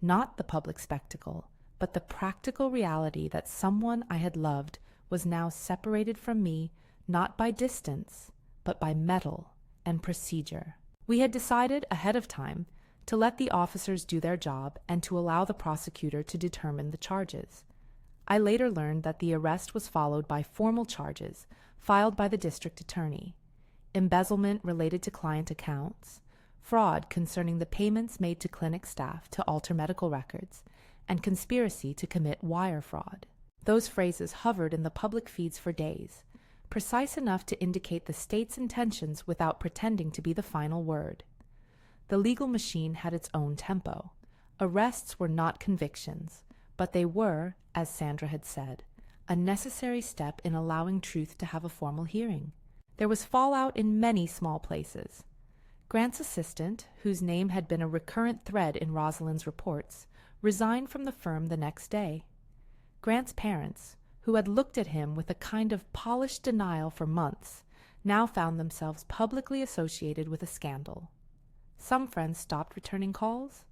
not the public spectacle, but the practical reality that someone I had loved was now separated from me not by distance, but by metal and procedure. We had decided ahead of time to let the officers do their job and to allow the prosecutor to determine the charges. I later learned that the arrest was followed by formal charges filed by the district attorney: embezzlement related to client accounts, fraud concerning the payments made to clinic staff to alter medical records, and conspiracy to commit wire fraud. Those phrases hovered in the public feeds for days, precise enough to indicate the state's intentions without pretending to be the final word. The legal machine had its own tempo. Arrests were not convictions, but they were, as Sandra had said, a necessary step in allowing truth to have a formal hearing. There was fallout in many small places. Grant's assistant, whose name had been a recurrent thread in Rosalind's reports, resigned from the firm the next day. Grant's parents, who had looked at him with a kind of polished denial for months, now found themselves publicly associated with a scandal. Some friends stopped returning calls.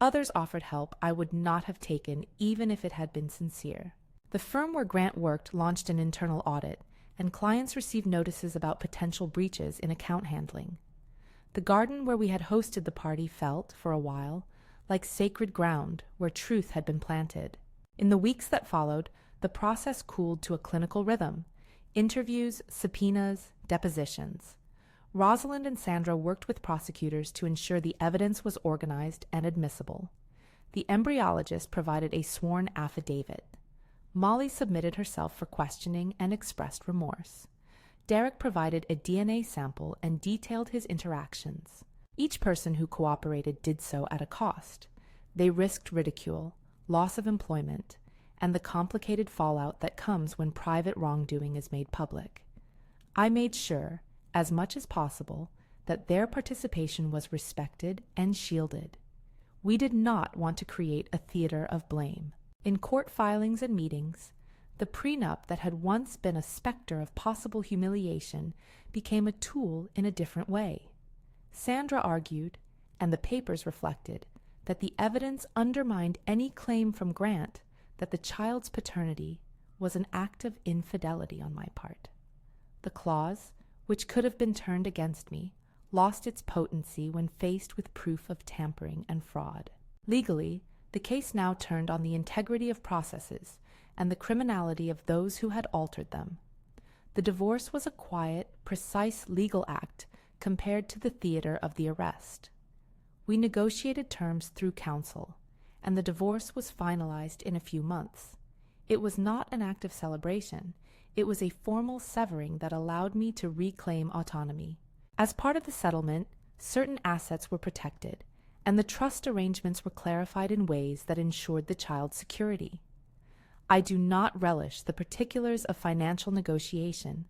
Others offered help I would not have taken even if it had been sincere. The firm where Grant worked launched an internal audit, and clients received notices about potential breaches in account handling. The garden where we had hosted the party felt, for a while, like sacred ground where truth had been planted. In the weeks that followed, the process cooled to a clinical rhythm: interviews, subpoenas, depositions. Rosalind and Sandra worked with prosecutors to ensure the evidence was organized and admissible. The embryologist provided a sworn affidavit. Molly submitted herself for questioning and expressed remorse. Derek provided a DNA sample and detailed his interactions. Each person who cooperated did so at a cost. They risked ridicule, loss of employment, and the complicated fallout that comes when private wrongdoing is made public. I made sure, as much as possible, that their participation was respected and shielded. We did not want to create a theater of blame. In court filings and meetings, the prenup that had once been a specter of possible humiliation became a tool in a different way. Sandra argued, and the papers reflected, that the evidence undermined any claim from Grant that the child's paternity was an act of infidelity on my part. The clause, which could have been turned against me, lost its potency when faced with proof of tampering and fraud. Legally, the case now turned on the integrity of processes and the criminality of those who had altered them. The divorce was a quiet, precise legal act compared to the theater of the arrest. We negotiated terms through counsel, and the divorce was finalized in a few months. It was not an act of celebration. It was a formal severing that allowed me to reclaim autonomy. As part of the settlement, certain assets were protected, and the trust arrangements were clarified in ways that ensured the child's security. I do not relish the particulars of financial negotiation,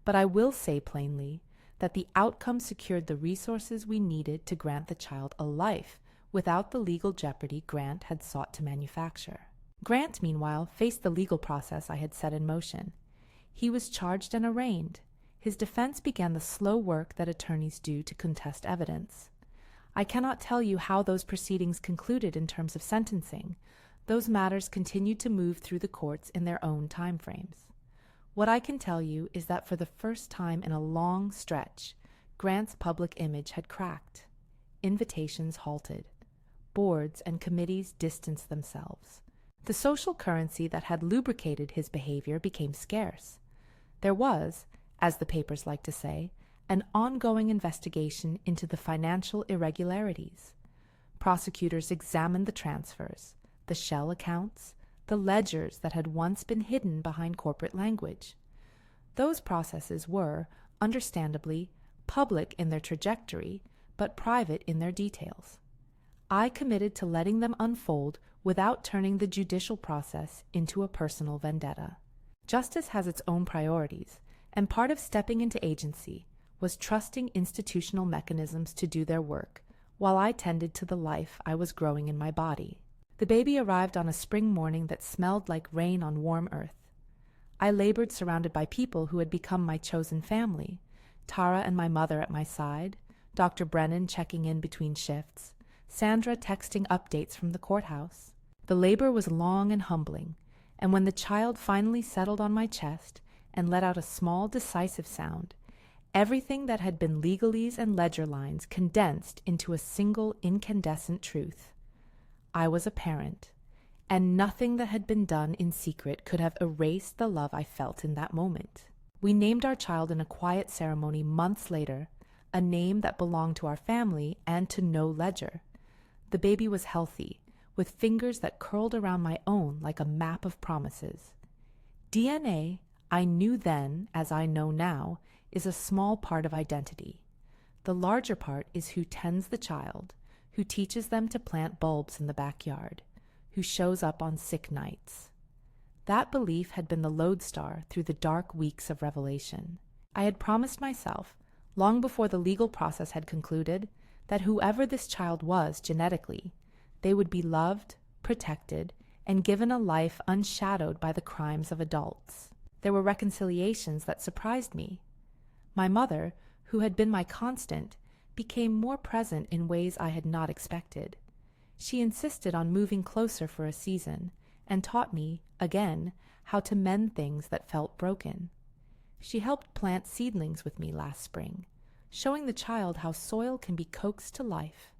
but I will say plainly that the outcome secured the resources we needed to grant the child a life without the legal jeopardy Grant had sought to manufacture. Grant, meanwhile, faced the legal process I had set in motion. He was charged and arraigned. His defense began the slow work that attorneys do to contest evidence. I cannot tell you how those proceedings concluded in terms of sentencing. Those matters continued to move through the courts in their own time frames. What I can tell you is that for the first time in a long stretch, Grant's public image had cracked. Invitations halted. Boards and committees distanced themselves. The social currency that had lubricated his behavior became scarce. There was, as the papers like to say, an ongoing investigation into the financial irregularities. Prosecutors examined the transfers, the shell accounts, the ledgers that had once been hidden behind corporate language. Those processes were, understandably, public in their trajectory, but private in their details. I committed to letting them unfold without turning the judicial process into a personal vendetta. Justice has its own priorities, and part of stepping into agency was trusting institutional mechanisms to do their work, while I tended to the life I was growing in my body. The baby arrived on a spring morning that smelled like rain on warm earth. I labored surrounded by people who had become my chosen family, Tara and my mother at my side, Dr. Brennan checking in between shifts, Sandra texting updates from the courthouse. The labor was long and humbling, and when the child finally settled on my chest and let out a small, decisive sound, everything that had been legalese and ledger lines condensed into a single incandescent truth. I was a parent, and nothing that had been done in secret could have erased the love I felt in that moment. We named our child in a quiet ceremony months later, a name that belonged to our family and to no ledger. The baby was healthy, with fingers that curled around my own like a map of promises. DNA, I knew then, as I know now, is a small part of identity. The larger part is who tends the child, who teaches them to plant bulbs in the backyard, who shows up on sick nights. That belief had been the lodestar through the dark weeks of revelation. I had promised myself, long before the legal process had concluded, that whoever this child was genetically, they would be loved, protected, and given a life unshadowed by the crimes of adults. There were reconciliations that surprised me. My mother, who had been my constant, became more present in ways I had not expected. She insisted on moving closer for a season, and taught me, again, how to mend things that felt broken. She helped plant seedlings with me last spring, showing the child how soil can be coaxed to life.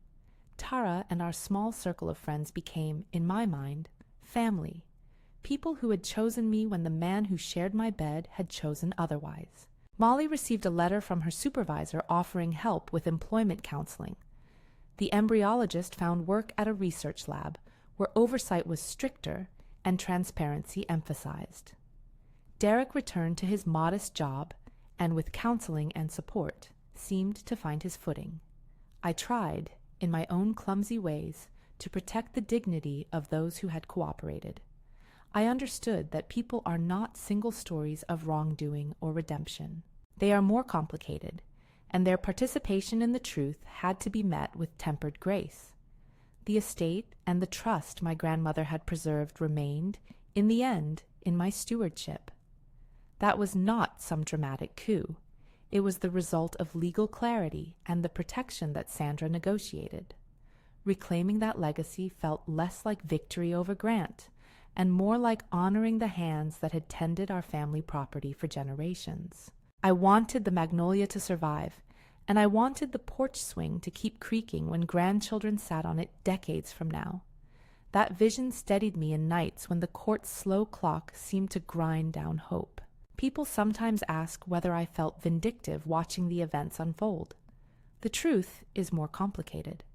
Tara and our small circle of friends became, in my mind, family, people who had chosen me when the man who shared my bed had chosen otherwise. Molly received a letter from her supervisor offering help with employment counseling. The embryologist found work at a research lab where oversight was stricter and transparency emphasized. Derek returned to his modest job and, with counseling and support, seemed to find his footing. I tried, in my own clumsy ways, to protect the dignity of those who had cooperated. I understood that people are not single stories of wrongdoing or redemption. They are more complicated, and their participation in the truth had to be met with tempered grace. The estate and the trust my grandmother had preserved remained, in the end, in my stewardship. That was not some dramatic coup. It was the result of legal clarity and the protection that Sandra negotiated. Reclaiming that legacy felt less like victory over Grant and more like honoring the hands that had tended our family property for generations. I wanted the magnolia to survive, and I wanted the porch swing to keep creaking when grandchildren sat on it decades from now. That vision steadied me in nights when the court's slow clock seemed to grind down hope. People sometimes ask whether I felt vindictive watching the events unfold. The truth is more complicated.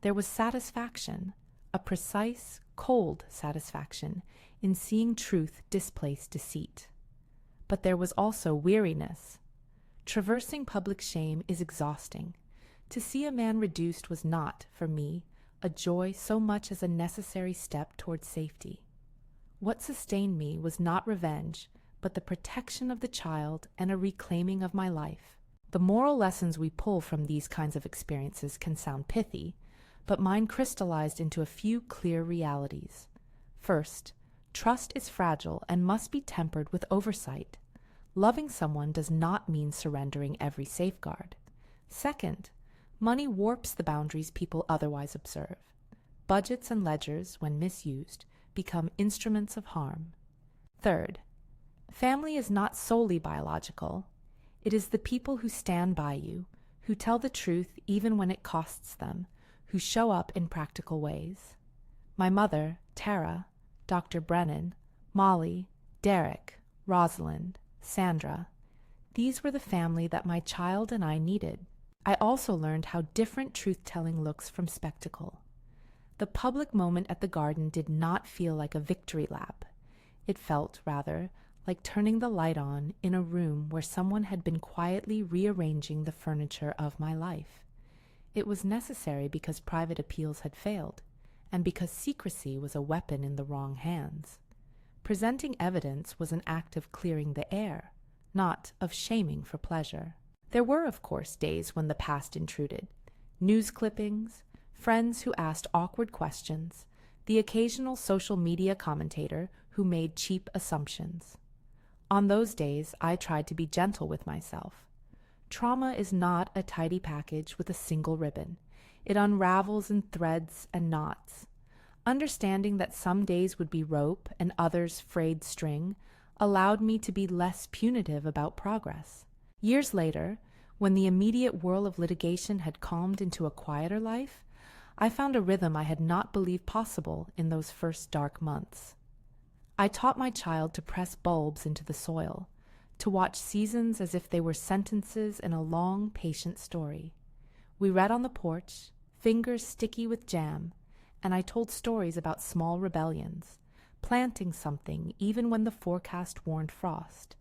There was satisfaction, a precise, cold satisfaction, in seeing truth displace deceit. But there was also weariness. Traversing public shame is exhausting. To see a man reduced was not, for me, a joy so much as a necessary step toward safety. What sustained me was not revenge, but the protection of the child and a reclaiming of my life. The moral lessons we pull from these kinds of experiences can sound pithy, but mine crystallized into a few clear realities. First, trust is fragile and must be tempered with oversight. Loving someone does not mean surrendering every safeguard. Second, money warps the boundaries people otherwise observe. Budgets and ledgers, when misused, become instruments of harm. Third, family is not solely biological. It is the people who stand by you, who tell the truth even when it costs them, who show up in practical ways. My mother, Tara, Dr. Brennan, Molly, Derek, Rosalind, Sandra. These were the family that my child and I needed. I also learned how different truth-telling looks from spectacle. The public moment at the garden did not feel like a victory lap. It felt, rather, like turning the light on in a room where someone had been quietly rearranging the furniture of my life. It was necessary because private appeals had failed, and because secrecy was a weapon in the wrong hands. Presenting evidence was an act of clearing the air, not of shaming for pleasure. There were, of course, days when the past intruded. News clippings, friends who asked awkward questions, the occasional social media commentator who made cheap assumptions. On those days, I tried to be gentle with myself. Trauma is not a tidy package with a single ribbon. It unravels in threads and knots. Understanding that some days would be rope and others frayed string allowed me to be less punitive about progress. Years later, when the immediate whirl of litigation had calmed into a quieter life, I found a rhythm I had not believed possible in those first dark months. I taught my child to press bulbs into the soil, to watch seasons as if they were sentences in a long, patient story. We read on the porch, fingers sticky with jam, and I told stories about small rebellions, planting something even when the forecast warned frost,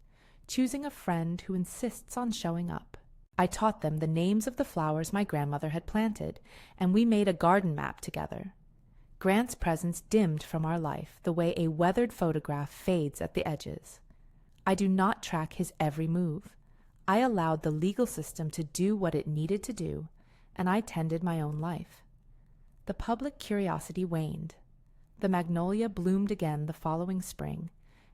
choosing a friend who insists on showing up. I taught them the names of the flowers my grandmother had planted, and we made a garden map together. Grant's presence dimmed from our life the way a weathered photograph fades at the edges. I do not track his every move. I allowed the legal system to do what it needed to do, and I tended my own life. The public curiosity waned. The magnolia bloomed again the following spring,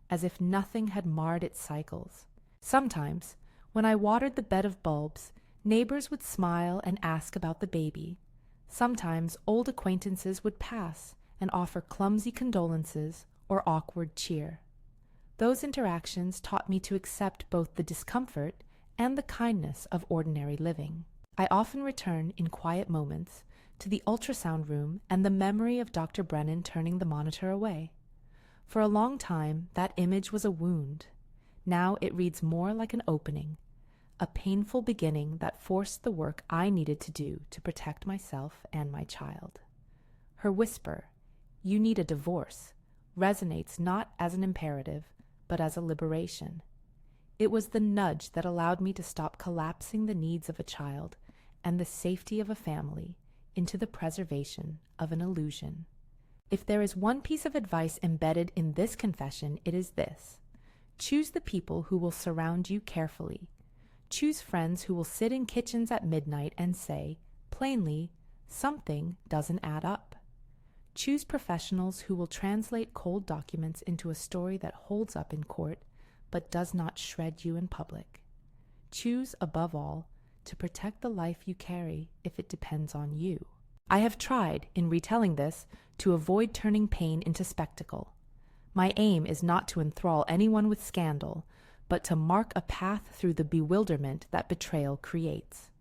as if nothing had marred its cycles. Sometimes, when I watered the bed of bulbs, neighbors would smile and ask about the baby. Sometimes old acquaintances would pass and offer clumsy condolences or awkward cheer. Those interactions taught me to accept both the discomfort and the kindness of ordinary living. I often return in quiet moments to the ultrasound room and the memory of Dr. Brennan turning the monitor away. For a long time, that image was a wound. Now it reads more like an opening, a painful beginning that forced the work I needed to do to protect myself and my child. Her whisper, "You need a divorce," resonates not as an imperative, but as a liberation. It was the nudge that allowed me to stop collapsing the needs of a child and the safety of a family into the preservation of an illusion. If there is one piece of advice embedded in this confession, it is this: choose the people who will surround you carefully. Choose friends who will sit in kitchens at midnight and say, plainly, something doesn't add up. Choose professionals who will translate cold documents into a story that holds up in court but does not shred you in public. Choose, above all, to protect the life you carry if it depends on you. I have tried, in retelling this, to avoid turning pain into spectacle. My aim is not to enthrall anyone with scandal, but to mark a path through the bewilderment that betrayal creates.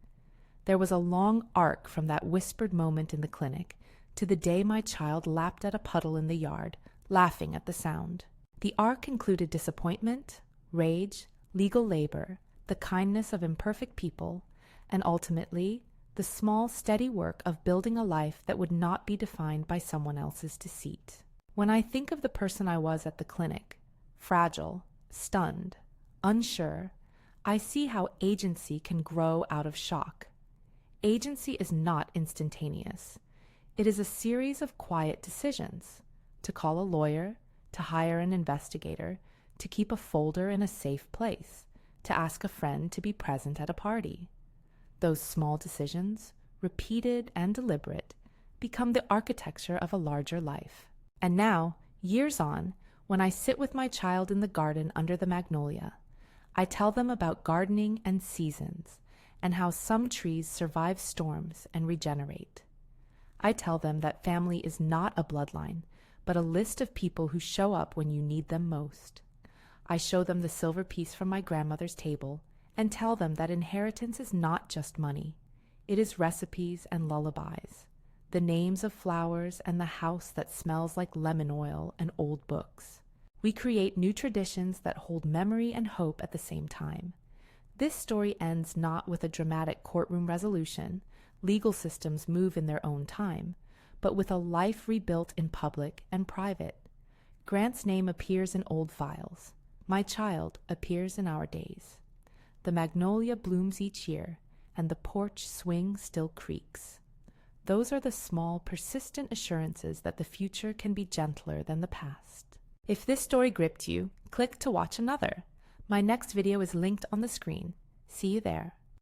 There was a long arc from that whispered moment in the clinic to the day my child lapped at a puddle in the yard, laughing at the sound. The arc included disappointment, rage, legal labor, the kindness of imperfect people, and ultimately, the small, steady work of building a life that would not be defined by someone else's deceit. When I think of the person I was at the clinic, fragile, stunned, unsure, I see how agency can grow out of shock. Agency is not instantaneous. It is a series of quiet decisions: to call a lawyer, to hire an investigator, to keep a folder in a safe place, to ask a friend to be present at a party. Those small decisions, repeated and deliberate, become the architecture of a larger life. And now, years on, when I sit with my child in the garden under the magnolia, I tell them about gardening and seasons, and how some trees survive storms and regenerate. I tell them that family is not a bloodline, but a list of people who show up when you need them most. I show them the silver piece from my grandmother's table and tell them that inheritance is not just money. It is recipes and lullabies, the names of flowers and the house that smells like lemon oil and old books. We create new traditions that hold memory and hope at the same time. This story ends not with a dramatic courtroom resolution. Legal systems move in their own time, but with a life rebuilt in public and private. Grant's name appears in old files. My child appears in our days. The magnolia blooms each year, and the porch swing still creaks. Those are the small, persistent assurances that the future can be gentler than the past. If this story gripped you, click to watch another. My next video is linked on the screen. See you there.